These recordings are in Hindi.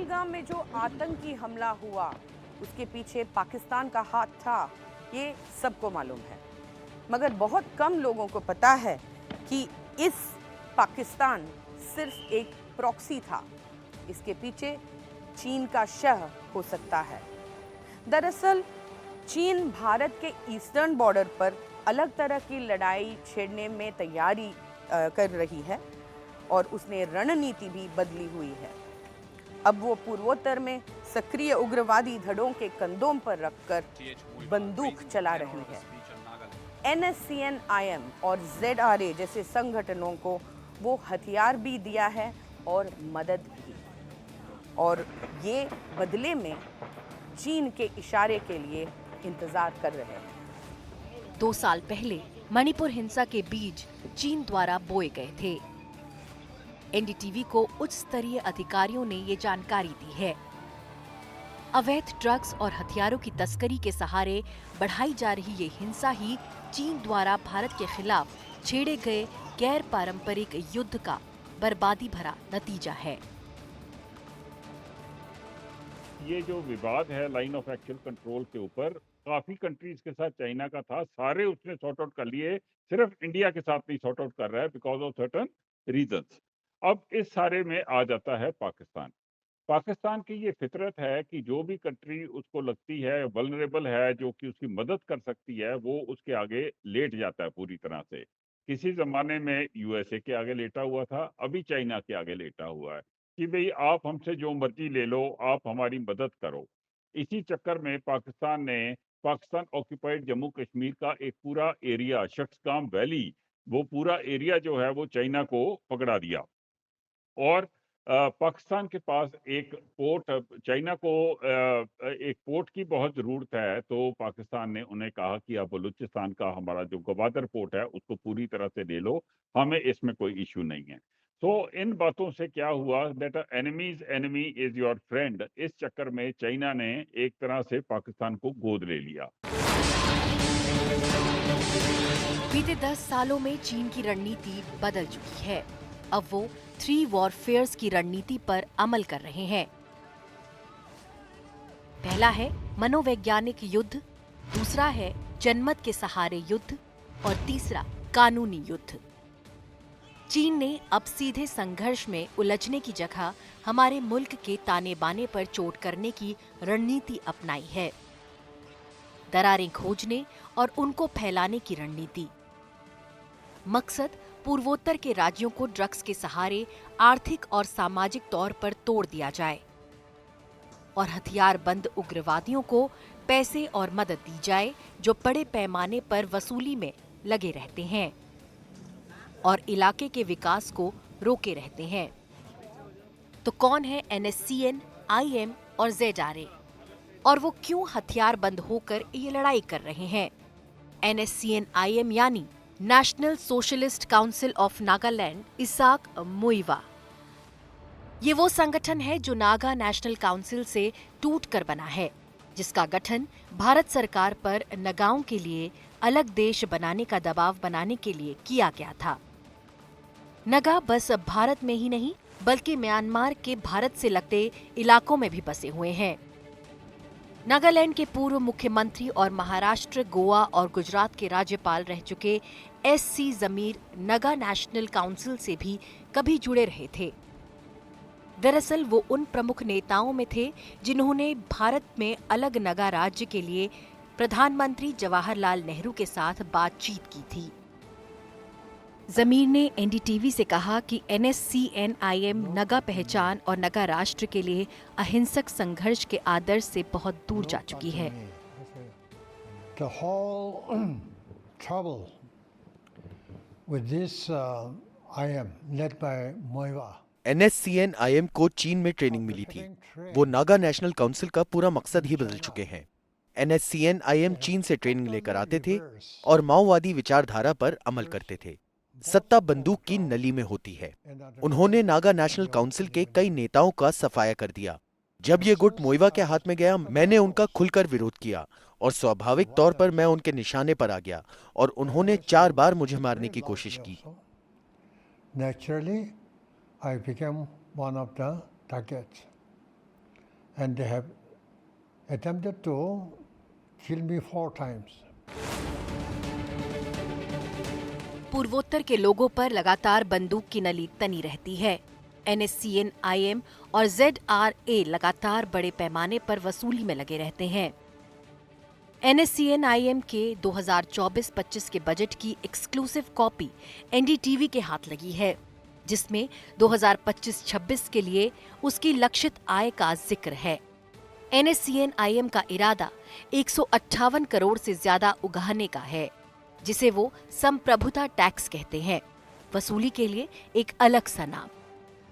पहलगाम में जो आतंकी हमला हुआ उसके पीछे पाकिस्तान का हाथ था, ये सबको मालूम है। मगर बहुत कम लोगों को पता है कि इस पाकिस्तान सिर्फ एक प्रॉक्सी था। इसके पीछे चीन का शह हो सकता है। दरअसल चीन भारत के ईस्टर्न बॉर्डर पर अलग तरह की लड़ाई छेड़ने में तैयारी कर रही है और उसने रणनीति भी बदली हुई है। अब वो पूर्वोत्तर में सक्रिय उग्रवादी धड़ों के कंधों पर रखकर बंदूक चला रही है। NSCN-IM और ZRA जैसे संगठनों को वो हथियार भी दिया है और मदद भी, और ये बदले में चीन के इशारे के लिए इंतजार कर रहे हैं। 2 साल पहले मणिपुर हिंसा के बीज चीन द्वारा बोए गए थे। NDTV को उच्च स्तरीय अधिकारियों ने ये जानकारी दी है। अवैध ड्रग्स और हथियारों की तस्करी के सहारे बढ़ाई जा रही ये हिंसा ही चीन द्वारा भारत के खिलाफ छेड़े गए गैर पारंपरिक युद्ध का बर्बादी भरा नतीजा है। ये जो विवाद है लाइन ऑफ एक्चुअल कंट्रोल के ऊपर, काफी कंट्रीज के साथ चाइना का था, सारे उसने सॉर्ट आउट कर लिए, सिर्फ इंडिया के साथ नहीं सॉर्ट आउट कर रहा है बिकॉज ऑफ सर्टेन रीजंस। अब इस सारे में आ जाता है पाकिस्तान। पाकिस्तान की ये फितरत है कि जो भी कंट्री उसको लगती है वल्नरेबल है, जो कि उसकी मदद कर सकती है, वो उसके आगे लेट जाता है पूरी तरह से। किसी जमाने में USA के आगे लेटा हुआ था, अभी चाइना के आगे लेटा हुआ है कि भाई आप हमसे जो मर्जी ले लो, आप हमारी मदद करो। इसी चक्कर में पाकिस्तान ने पाकिस्तान ऑक्यूपाइड जम्मू कश्मीर का एक पूरा एरिया, शख्सगाम वैली, वो पूरा एरिया जो है वो चाइना को पकड़ा दिया। और पाकिस्तान के पास एक पोर्ट, चाइना को एक पोर्ट की बहुत ज़रूरत है, तो पाकिस्तान ने उन्हें कहा कि आप बलूचिस्तान का हमारा जो गवादर पोर्ट है उसको पूरी तरह से ले लो, हमें इसमें कोई इशू नहीं है। तो इन बातों से क्या हुआ, that enemies enemy is your friend, इस चक्कर में चाइना ने एक तरह से पाकिस्तान को गोद ले लिया। बीते 10 सालों में चीन की रणनीति बदल चुकी है। अब वो 3 वॉरफेयर्स की रणनीति पर अमल कर रहे हैं। पहला है मनोवैज्ञानिक युद्ध, दूसरा है जनमत के सहारे युद्ध और तीसरा कानूनी युद्ध। चीन ने अब सीधे संघर्ष में उलझने की जगह हमारे मुल्क के ताने बाने पर चोट करने की रणनीति अपनाई है। दरारें खोजने और उनको फैलाने की रणनीति। मकसद पूर्वोत्तर के राज्यों को ड्रग्स के सहारे आर्थिक और सामाजिक तौर पर तोड़ दिया जाए और हथियारबंद उग्रवादियों को पैसे और मदद दी जाए जो बड़े पैमाने पर वसूली में लगे रहते हैं और इलाके के विकास को रोके रहते हैं। तो कौन है NSCN, IM और ZRA और वो क्यों हथियारबंद होकर ये लड़ाई कर रहे हैं? NSCN-IM यानी national socialist council of Nagaland, Isak Muivah. ये वो संगठन है जो नागा नेशनल काउंसिल से टूटकर बना है, जिसका गठन भारत सरकार पर नगाओं के लिए अलग देश बनाने का दबाव बनाने के लिए किया गया था। नगा बस भारत में ही नहीं बल्कि म्यांमार के भारत से लगते इलाकों में भी बसे हुए हैं। नागालैंड के पूर्व मुख्यमंत्री और महाराष्ट्र, गोवा और गुजरात के राज्यपाल रह चुके SC जमीर नगा नेशनल काउंसिल से भी कभी जुड़े रहे थे। दरअसल वो उन प्रमुख नेताओं में थे जिन्होंने भारत में अलग नगा राज्य के लिए प्रधानमंत्री जवाहरलाल नेहरू के साथ बातचीत की थी। जमीर ने NDTV से कहा कि NSCN-IM नगा पहचान और नगा राष्ट्र के लिए अहिंसक संघर्ष के आदर्श से बहुत दूर जा चुकी है। The whole trouble with this IM led by Moiva. NSCN-IM को चीन में ट्रेनिंग मिली थी। वो नागा नेशनल काउंसिल का पूरा मकसद ही बदल चुके हैं। NSCN-IM चीन से ट्रेनिंग लेकर आते थे और माओवादी विचारधारा पर अमल करते थे। सत्ता बंदूक की नली में होती है। उन्होंने नागा नेशनल काउंसिल के कई नेताओं का सफाया कर दिया। जब ये गुट मोइवा के हाथ में गया, मैंने उनका खुलकर विरोध किया और स्वाभाविक तौर पर मैं उनके निशाने पर आ गया और उन्होंने 4 बार मुझे मारने की कोशिश की। Naturally, I became one of the targets. and they have attempted to kill me 4 times. पूर्वोत्तर के लोगों पर लगातार बंदूक की नली तनी रहती है। NSCN-IM और ZRA लगातार बड़े पैमाने पर वसूली में लगे रहते हैं। NSCN-IM के 2024-25 के बजट की एक्सक्लूसिव कॉपी NDTV के हाथ लगी है, जिसमें 2025-26 के लिए उसकी लक्षित आय का जिक्र है। NSCN-IM का इरादा 158 करोड़ से ज्यादा उगाहने का है, जिसे वो संप्रभुता टैक्स कहते हैं। वसूली के लिए एक अलग सा नाम।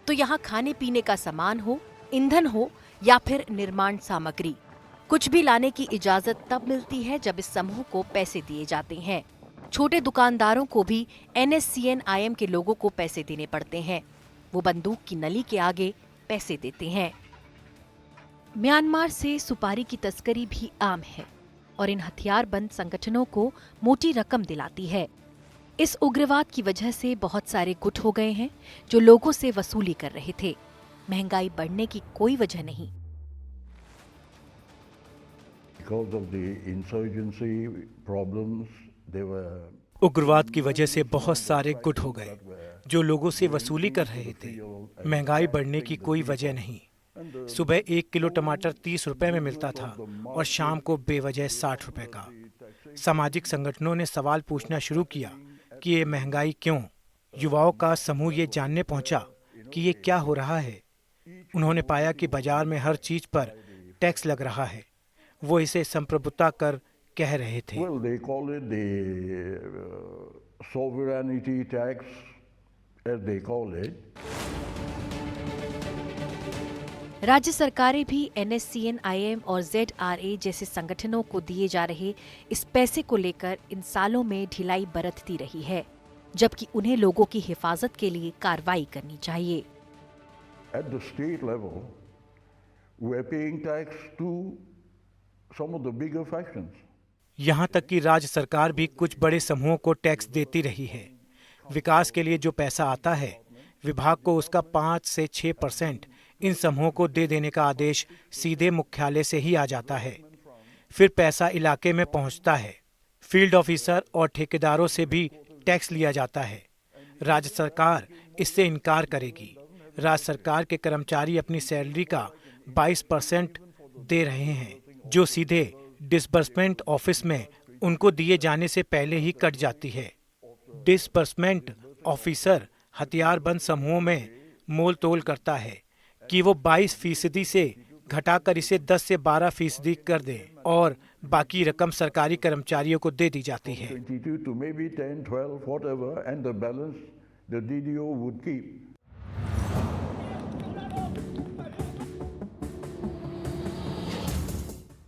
तो यहाँ खाने पीने का सामान हो, ईंधन हो या फिर निर्माण सामग्री, कुछ भी लाने की इजाजत तब मिलती है जब इस समूह को पैसे दिए जाते हैं। छोटे दुकानदारों को भी NSCN-IM के लोगों को पैसे देने पड़ते हैं। वो बंदूक की नली के आगे पैसे देते हैं। म्यांमार से सुपारी की तस्करी भी आम है और इन हथियारबंद संगठनों को मोटी रकम दिलाती है। इस उग्रवाद की वजह से बहुत सारे गुट हो गए हैं जो लोगों से वसूली कर रहे थे। महंगाई बढ़ने की कोई वजह नहीं। उग्रवाद की वजह से बहुत सारे गुट हो गए जो लोगों से वसूली कर रहे थे। महंगाई बढ़ने की कोई वजह नहीं। सुबह 1 किलो टमाटर 30 रुपए में मिलता था और शाम को बेवजह 60 रुपए का। सामाजिक संगठनों ने सवाल पूछना शुरू किया कि ये महंगाई क्यों। युवाओं का समूह ये जानने पहुंचा कि ये क्या हो रहा है। उन्होंने पाया कि बाजार में हर चीज पर टैक्स लग रहा है। वो इसे संप्रभुता कर कह रहे थे। राज्य सरकारें भी NSCN-IM और ZRA जैसे संगठनों को दिए जा रहे इस पैसे को लेकर इन सालों में ढिलाई बरतती रही है, जबकि उन्हें लोगों की हिफाजत के लिए कार्रवाई करनी चाहिए। At the state level, we are paying tax to some of the bigger factions. यहाँ तक कि राज्य सरकार भी कुछ बड़े समूहों को टैक्स देती रही है। विकास के लिए जो पैसा आता है, विभाग को उसका 5 से 6% इन समूहों को दे देने का आदेश सीधे मुख्यालय से ही आ जाता है। फिर पैसा इलाके में पहुंचता है। फील्ड ऑफिसर और ठेकेदारों से भी टैक्स लिया जाता है। राज्य सरकार इससे इनकार करेगी। राज्य सरकार के कर्मचारी अपनी सैलरी का 22% दे रहे हैं, जो सीधे डिसबर्समेंट ऑफिस में उनको दिए जाने से पहले ही कट जाती है। डिसबर्समेंट ऑफिसर हथियारबंद समूहों में मोल तोल करता है कि वो 22% से घटाकर इसे 10 से 12% कर दें और बाकी रकम सरकारी कर्मचारियों को दे दी जाती है।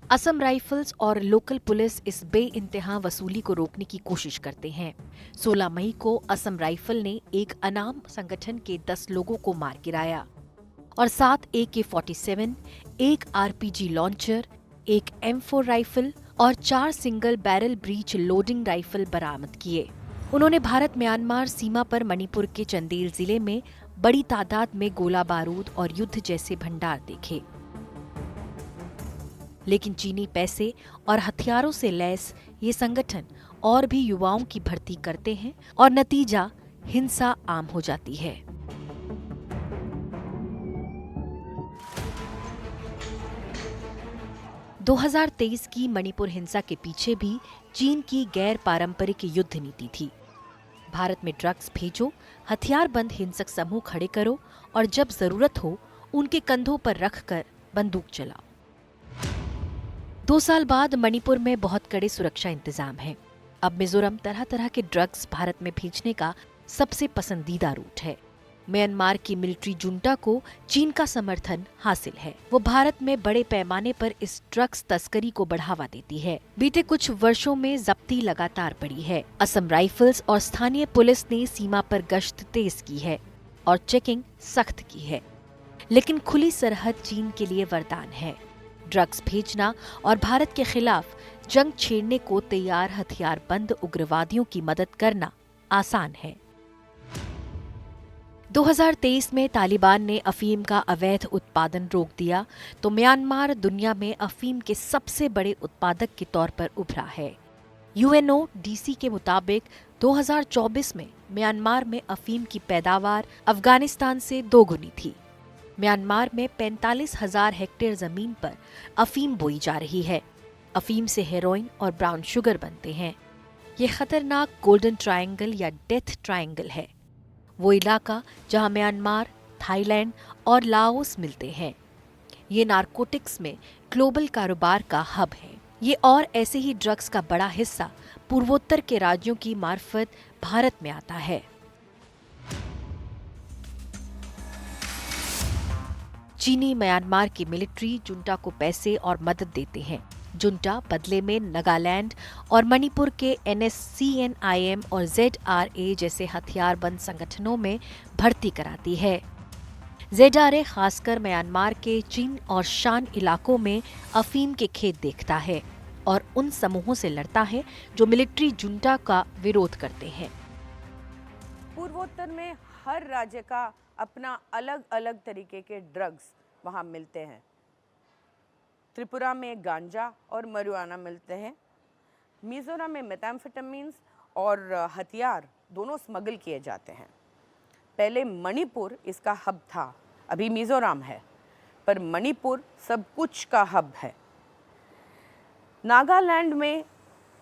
असम राइफल्स और लोकल पुलिस इस बेइंतहा वसूली को रोकने की कोशिश करते हैं। 16 मई को असम राइफल ने एक अनाम संगठन के 10 लोगों को मार गिराया और 7 AK-47, 1 RPG launcher, 1 M4 rifle और 4 single barrel breach loading rifle बरामद किए। उन्होंने भारत म्यांमार सीमा पर मणिपुर के चंदेल जिले में बड़ी तादाद में गोला बारूद और युद्ध जैसे भंडार देखे। लेकिन चीनी पैसे और हथियारों से लैस ये संगठन और भी युवाओं की भर्ती करते हैं और नतीजा हिंसा आम हो जाती है। – 2023 की मणिपुर हिंसा के पीछे भी चीन की गैर पारंपरिक युद्ध नीति थी। भारत में ड्रग्स भेजो, हथियारबंद हिंसक समूह खड़े करो और जब जरूरत हो उनके कंधों पर रखकर बंदूक चलाओ। 2 साल बाद मणिपुर में बहुत कड़े सुरक्षा इंतजाम हैं। अब मिजोरम तरह तरह के ड्रग्स भारत में भेजने का सबसे पसंदीदा रूट है। म्यांमार की मिलिट्री जुंटा को चीन का समर्थन हासिल है। वो भारत में बड़े पैमाने पर इस ड्रग्स तस्करी को बढ़ावा देती है। बीते कुछ वर्षों में जब्ती लगातार बढ़ी है। असम राइफल्स और स्थानीय पुलिस ने सीमा पर गश्त तेज की है और चेकिंग सख्त की है। लेकिन खुली सरहद चीन के लिए वरदान है। ड्रग्स भेजना और भारत के खिलाफ जंग छेड़ने को तैयार हथियारबंद उग्रवादियों की मदद करना आसान है। 2023 में तालिबान ने अफीम का अवैध उत्पादन रोक दिया तो म्यांमार दुनिया में अफीम के सबसे बड़े उत्पादक के तौर पर उभरा है। UNODC के मुताबिक 2024 में म्यांमार में अफीम की पैदावार अफगानिस्तान से दोगुनी थी। म्यांमार में 45,000 हेक्टेयर जमीन पर अफीम बोई जा रही है। अफीम से हेरोइन और ब्राउन शुगर बनते हैं। ये खतरनाक गोल्डन ट्रायंगल या डेथ ट्रायंगल है, वो इलाका जहां म्यांमार, थाईलैंड और लाओस मिलते हैं। ये नारकोटिक्स में ग्लोबल कारोबार का हब है। ये और ऐसे ही ड्रग्स का बड़ा हिस्सा पूर्वोत्तर के राज्यों की मार्फत भारत में आता है। चीनी म्यांमार की मिलिट्री जुंटा को पैसे और मदद देते हैं। जुंटा बदले में नागालैंड और मणिपुर के NSCN-IM और ZRA जैसे हथियारबंद संगठनों में भर्ती कराती है। ZRA खासकर म्यांमार के चिन और शान इलाकों में अफीम के खेत देखता है और उन समूहों से लड़ता है जो मिलिट्री जुंटा का विरोध करते हैं। पूर्वोत्तर में हर राज्य का अपना अलग अलग तरीके के ड्रग्स वहाँ मिलते हैं। त्रिपुरा में गांजा और marijuana मिलते हैं। मिजोरम में मेथाम्फेटामिन्स और हथियार दोनों स्मगल किए जाते हैं। पहले मणिपुर इसका हब था, अभी मिजोरम है, पर मणिपुर सब कुछ का हब है। नागालैंड में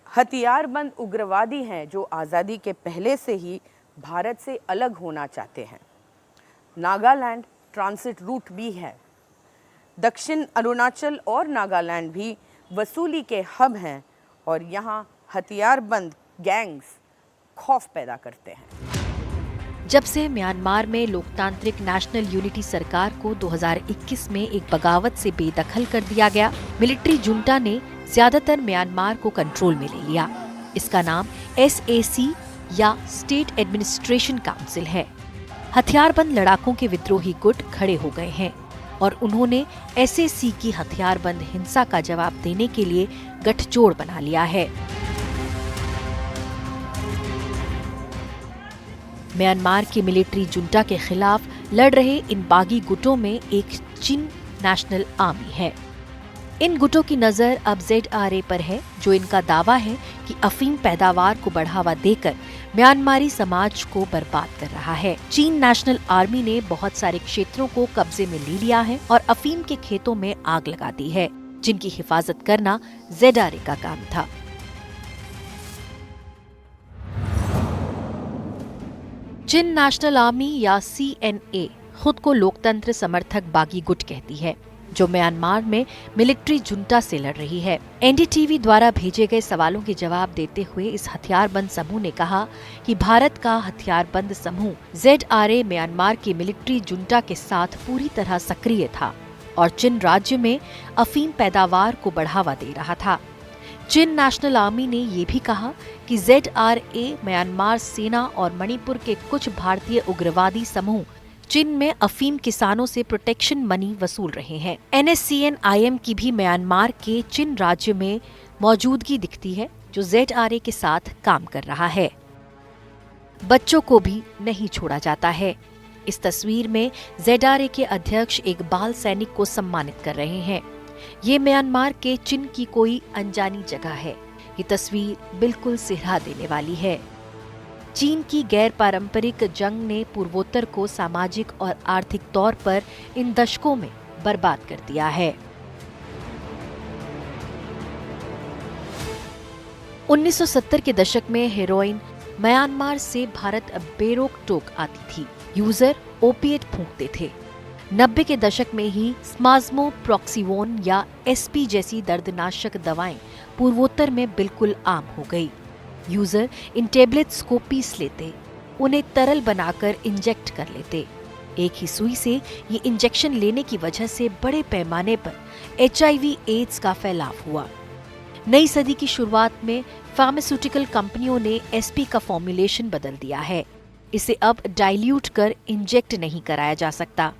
हथियारबंद उग्रवादी हैं जो आज़ादी के पहले से ही भारत से अलग होना चाहते हैं। नागालैंड ट्रांसिट रूट भी है। दक्षिण अरुणाचल और नागालैंड भी वसूली के हब हैं और यहाँ हथियारबंद गैंग्स खौफ पैदा करते हैं। जब से म्यांमार में लोकतांत्रिक नेशनल यूनिटी सरकार को 2021 में एक बगावत से बेदखल कर दिया गया, मिलिट्री जुंटा ने ज्यादातर म्यांमार को कंट्रोल में ले लिया। इसका नाम SAC या स्टेट एडमिनिस्ट्रेशन काउंसिल है। हथियारबंद लड़ाकों के विद्रोही गुट खड़े हो गए हैं और उन्होंने SAC की हथियारबंद हिंसा का जवाब देने के लिए गठजोड़ बना लिया है। म्यांमार की मिलिट्री जुंटा के खिलाफ लड़ रहे इन बागी गुटों में एक चिन नेशनल आर्मी है। इन गुटों की नजर अब ZRA पर है, जो इनका दावा है कि अफीम पैदावार को बढ़ावा देकर म्यांमारी समाज को बर्बाद कर रहा है। चीन नेशनल आर्मी ने बहुत सारे क्षेत्रों को कब्जे में ले लिया है और अफीम के खेतों में आग लगा दी है, जिनकी हिफाजत करना ZRA का काम था। चीन नेशनल आर्मी या CNA खुद को लोकतंत्र समर्थक बागी गुट कहती है, जो म्यांमार में मिलिट्री जुंटा से लड़ रही है। NDTV द्वारा भेजे गए सवालों के जवाब देते हुए इस हथियारबंद समूह ने कहा कि भारत का हथियारबंद समूह ZRA म्यांमार की मिलिट्री जुंटा के साथ पूरी तरह सक्रिय था और चिन राज्य में अफीम पैदावार को बढ़ावा दे रहा था। चिन नेशनल आर्मी ने ये भी कहा कि ZRA म्यांमार सेना और मणिपुर के कुछ भारतीय उग्रवादी समूह चीन में अफीम किसानों से प्रोटेक्शन मनी वसूल रहे हैं। NSCN-IM की भी म्यांमार के चिन राज्य में मौजूदगी दिखती है, जो ZRA के साथ काम कर रहा है। बच्चों को भी नहीं छोड़ा जाता है। इस तस्वीर में ZRA के अध्यक्ष एक बाल सैनिक को सम्मानित कर रहे हैं। ये म्यांमार के चिन की कोई अनजानी जगह है। ये तस्वीर बिल्कुल सिहरा देने वाली है। चीन की गैर पारंपरिक जंग ने पूर्वोत्तर को सामाजिक और आर्थिक तौर पर इन दशकों में बर्बाद कर दिया है। 1970 के दशक में हेरोइन म्यांमार से भारत बेरोक टोक आती थी। यूजर ओपिएट फूंकते थे। 90 के दशक में ही स्माज्मोप्रॉक्सिवोन या SP जैसी दर्दनाशक दवाएं पूर्वोत्तर में बिल्कुल आम हो गई। यूजर इन टेबलेट्स को पीस लेते, उन्हें तरल बनाकर इंजेक्ट कर लेते। एक ही सुई से ये इंजेक्शन लेने की वजह से बड़े पैमाने पर HIV/AIDS का फैलाव हुआ। नई सदी की शुरुआत में फार्मास्यूटिकल कंपनियों ने SP का फॉर्मुलेशन बदल दिया है। इसे अब डाइल्यूट कर इंजेक्ट नहीं कराया जा सकता।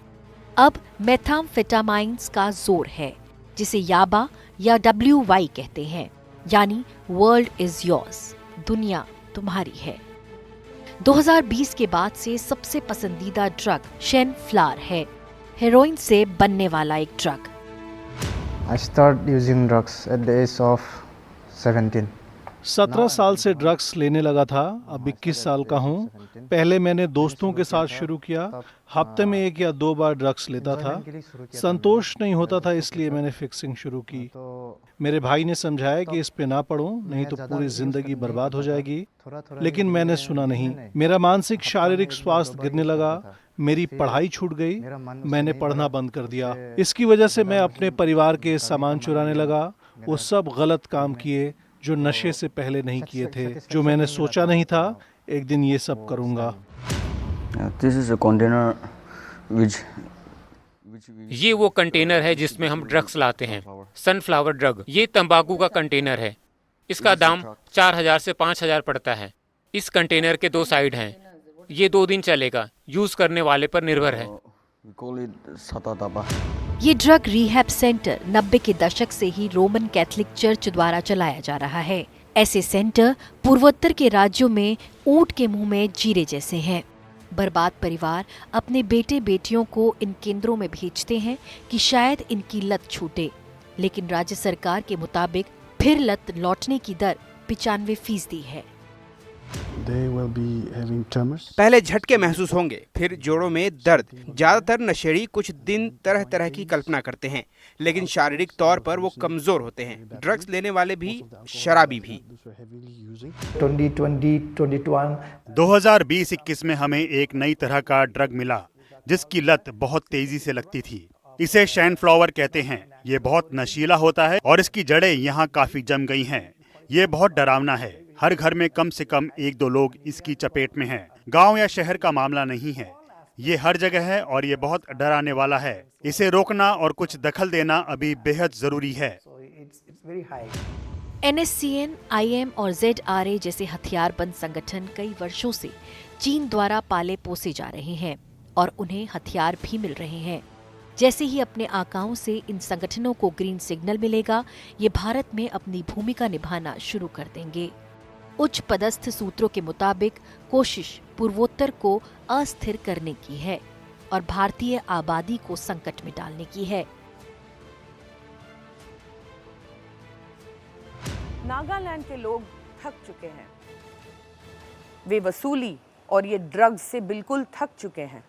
अब मेथाम्फेटामाइंस का जोर है, जिसे याबा या WY कहते हैं, यानी वर्ल्ड इज योर्स, दुनिया तुम्हारी है। 2020 के बाद से सबसे पसंदीदा ड्रग शेन फ्लावर है, हेरोइन से बनने वाला एक drug. I started using drugs at the age of 17. 17 साल से ड्रग्स लेने लगा था, अब 21 साल का हूँ। पहले मैंने दोस्तों के साथ शुरू किया, हफ्ते में 1 या 2 बार ड्रग्स लेता था। संतोष नहीं होता था, इसलिए मैंने फिक्सिंग शुरू की। मेरे भाई ने समझाया कि इस पे ना पढ़ूं, नहीं तो पूरी जिंदगी बर्बाद हो जाएगी, लेकिन मैंने सुना नहीं। मेरा मानसिक शारीरिक स्वास्थ्य गिरने लगा, मेरी पढ़ाई छूट गई, मैंने पढ़ना बंद कर दिया। इसकी वजह से मैं अपने परिवार के सामान चुराने लगा। वो सब गलत काम किए जो नशे से पहले नहीं किए थे, जो मैंने सोचा नहीं था एक दिन ये सब करूंगा। ये वो कंटेनर है जिसमें हम ड्रग्स लाते हैं, सनफ्लावर ड्रग। ये तंबाकू का कंटेनर है, इसका दाम 4000 से 5000 पड़ता है। इस कंटेनर के 2 साइड हैं, ये 2 दिन चलेगा, यूज करने वाले पर निर्भर है। ये ड्रग रिहैब सेंटर 90 के दशक से ही रोमन कैथोलिक चर्च द्वारा चलाया जा रहा है। ऐसे सेंटर पूर्वोत्तर के राज्यों में ऊंट के मुंह में जीरे जैसे हैं। बर्बाद परिवार अपने बेटे बेटियों को इन केंद्रों में भेजते हैं कि शायद इनकी लत छूटे, लेकिन राज्य सरकार के मुताबिक फिर लत लौटने की दर 95% है। पहले झटके महसूस होंगे, फिर जोड़ों में दर्द। ज्यादातर नशेड़ी कुछ दिन तरह तरह की कल्पना करते हैं, लेकिन शारीरिक तौर पर वो कमजोर होते हैं। ड्रग्स लेने वाले भी, शराबी भी। 2020-21 में हमें एक नई तरह का ड्रग मिला जिसकी लत बहुत तेजी से लगती थी। इसे शेन फ्लावर कहते हैं। ये बहुत नशीला होता है और इसकी जड़ें यहाँ काफी जम गई हैं। ये बहुत डरावना है। हर घर में कम से कम 1-2 लोग इसकी चपेट में हैं। गांव या शहर का मामला नहीं है, ये हर जगह है और ये बहुत डराने वाला है। इसे रोकना और कुछ दखल देना अभी बेहद जरूरी है। NSCN, IM और ZRA जैसे हथियारबंद संगठन कई वर्षों से चीन द्वारा पाले पोसे जा रहे हैं और उन्हें हथियार भी मिल रहे हैं। जैसे ही अपने आकाओं से इन संगठनों को ग्रीन सिग्नल मिलेगा, ये भारत में अपनी भूमिका निभाना शुरू कर देंगे। उच्च पदस्थ सूत्रों के मुताबिक कोशिश पूर्वोत्तर को अस्थिर करने की है और भारतीय आबादी को संकट में डालने की है। नागालैंड के लोग थक चुके हैं। वे वसूली और ये ड्रग्स से बिल्कुल थक चुके हैं।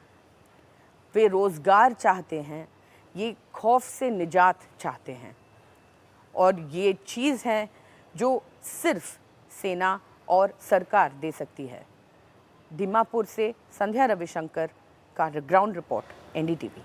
वे रोजगार चाहते हैं, ये खौफ से निजात चाहते हैं, और ये चीज़ है जो सिर्फ सेना और सरकार दे सकती है। दीमापुर से संध्या रविशंकर का ग्राउंड रिपोर्ट, NDTV।